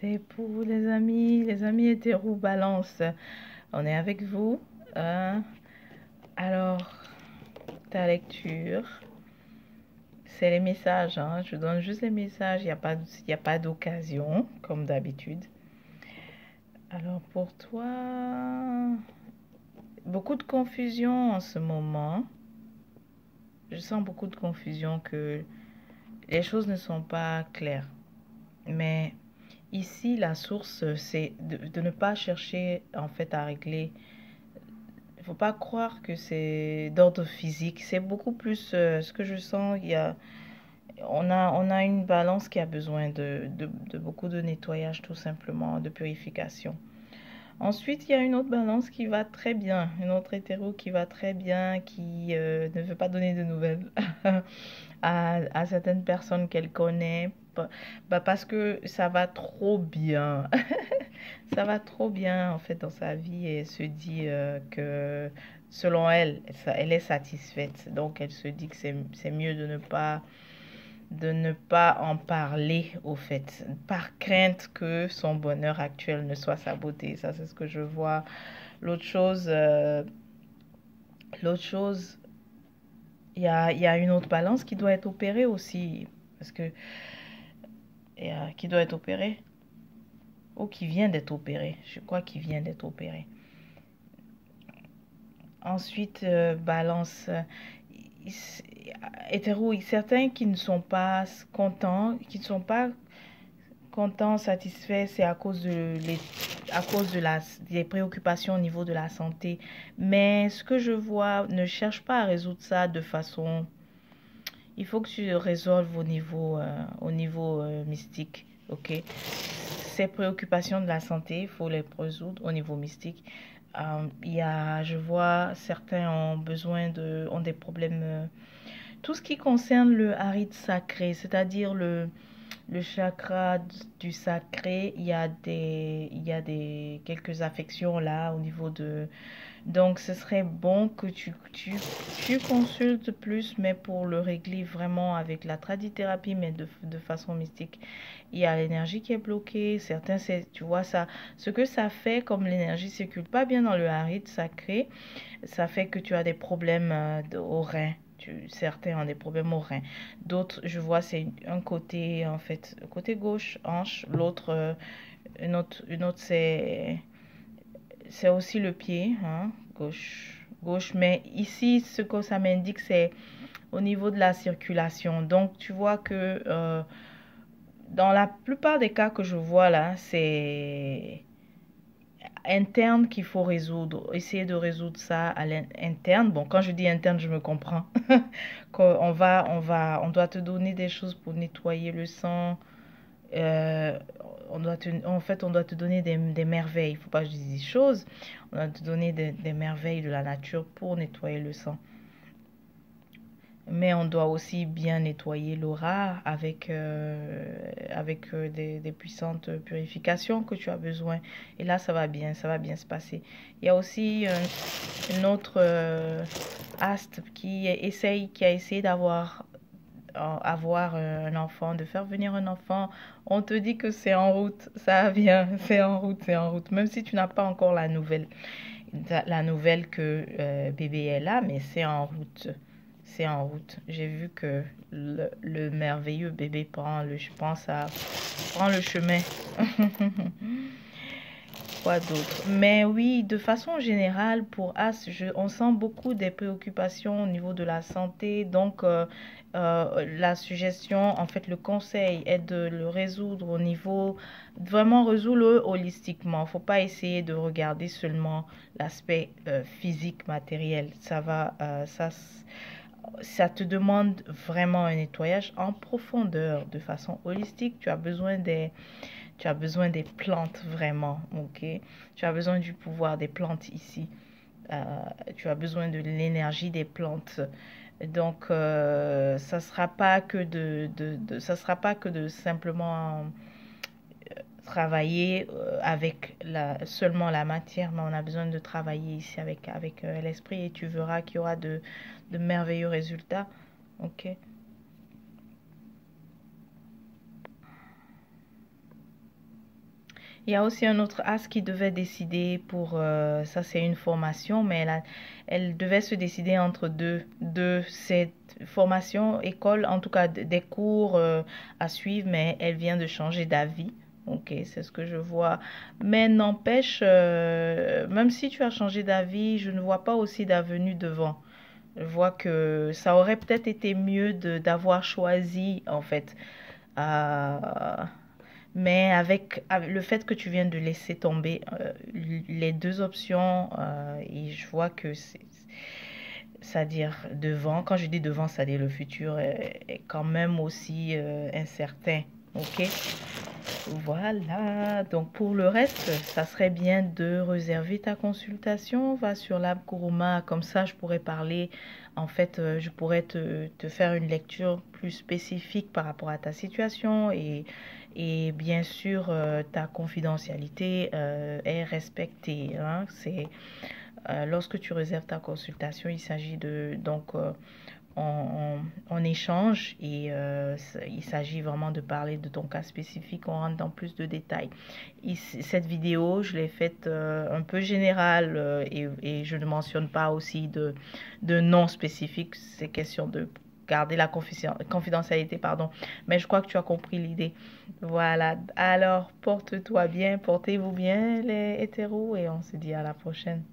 C'est pour les amis hétéro balance. On est avec vous. hein. Alors, ta lecture, c'est les messages. Je donne juste les messages. Il y a pas d'occasion, comme d'habitude. Alors, pour toi, beaucoup de confusion en ce moment. Je sens beaucoup de confusion, que les choses ne sont pas claires. Mais ici, la source, c'est de ne pas chercher en fait à régler. Il ne faut pas croire que c'est d'ordre physique. C'est beaucoup plus ce que je sens. On a une balance qui a besoin de beaucoup de nettoyage, tout simplement, de purification. Ensuite, il y a une autre balance qui va très bien, une autre hétéro qui va très bien, qui ne veut pas donner de nouvelles à certaines personnes qu'elle connaît, parce que ça va trop bien. Ça va trop bien en fait dans sa vie, et elle se dit que selon elle, elle est satisfaite. Donc elle se dit que c'est mieux de ne pas en parler au fait, par crainte que son bonheur actuel ne soit saboté. Ça, c'est ce que je vois. L'autre chose, euh, l'autre chose, il y a une autre balance qui doit être opérée aussi, parce que qui doit être opérée, ou qui vient d'être opérée. Je crois qu'il vient d'être opérée. Ensuite, balance hétéro, certains qui ne sont pas contents, satisfaits, c'est à cause des préoccupations au niveau de la santé. Mais ce que je vois, ne cherche pas à résoudre ça de façon. Il faut que tu résolves au niveau mystique, ok? Ces préoccupations de la santé, il faut les résoudre au niveau mystique. Je vois, certains ont des problèmes. Tout ce qui concerne le haride sacré, c'est-à-dire le chakra du sacré, quelques affections là au niveau de. Donc, ce serait bon que tu consultes plus, mais pour le régler vraiment avec la tradithérapie, mais de façon mystique. Il y a l'énergie qui est bloquée. Certains, tu vois, ça, ce que ça fait, comme l'énergie circule pas bien dans le haride sacré, ça fait que tu as des problèmes aux reins. Certains ont des problèmes aux reins. D'autres, je vois, c'est un côté, en fait, côté gauche, hanche. L'autre, une autre, c'est aussi le pied, gauche. Gauche. Mais ici, ce que ça m'indique, c'est au niveau de la circulation. Donc, tu vois que dans la plupart des cas que je vois là, c'est interne qu'il faut résoudre. Essayer de résoudre ça à l'interne. Bon, quand je dis interne, je me comprends. On doit te donner des choses pour nettoyer le sang. Euh, on doit te donner des merveilles. Il ne faut pas que je dise des choses. On doit te donner des merveilles de la nature pour nettoyer le sang. Mais on doit aussi bien nettoyer l'aura avec des puissantes purifications que tu as besoin. Et là, ça va bien se passer. Il y a aussi une autre astre qui a essayé avoir un enfant, de faire venir un enfant. On te dit que c'est en route, ça vient, c'est en route, c'est en route. Même si tu n'as pas encore la nouvelle que bébé est là, mais c'est en route. C'est en route. J'ai vu que le merveilleux bébé prend le chemin. Quoi d'autre? Mais oui, de façon générale, pour As, on sent beaucoup des préoccupations au niveau de la santé. Donc, la suggestion, en fait, le conseil est de le résoudre au niveau, vraiment résoudre-le holistiquement. Faut pas essayer de regarder seulement l'aspect physique, matériel. Ça te demande vraiment un nettoyage en profondeur, de façon holistique. Tu as besoin des plantes vraiment, ok? Tu as besoin du pouvoir des plantes ici. Euh, Tu as besoin de l'énergie des plantes. Donc, ça sera pas que de simplement travailler avec seulement la matière, mais on a besoin de travailler ici avec l'esprit, et tu verras qu'il y aura de merveilleux résultats. Ok? Il y a aussi un autre as qui devait décider pour, ça c'est une formation, mais elle devait se décider entre deux cette formation, école, en tout cas des cours à suivre, mais elle vient de changer d'avis. Ok, c'est ce que je vois. Mais n'empêche, même si tu as changé d'avis, je ne vois pas aussi d'avenue devant. Je vois que ça aurait peut-être été mieux d'avoir choisi, en fait. Euh, mais avec le fait que tu viens de laisser tomber les deux options, et je vois que c'est-à-dire devant, quand je dis devant, c'est-à-dire le futur est quand même aussi incertain. Ok? Voilà, donc pour le reste, ça serait bien de réserver ta consultation. Va sur l'app Kuruma, comme ça je pourrais parler. En fait, je pourrais te faire une lecture plus spécifique par rapport à ta situation et bien sûr, ta confidentialité est respectée. Hein. Lorsque tu réserves ta consultation, il s'agit de donc on échange et il s'agit vraiment de parler de ton cas spécifique. On rentre dans plus de détails. Cette vidéo, je l'ai faite un peu générale et je ne mentionne pas aussi de nom spécifique. C'est question de garder la confidentialité, pardon. Mais je crois que tu as compris l'idée. Voilà. Alors, porte-toi bien, portez-vous bien les hétéros et on se dit à la prochaine.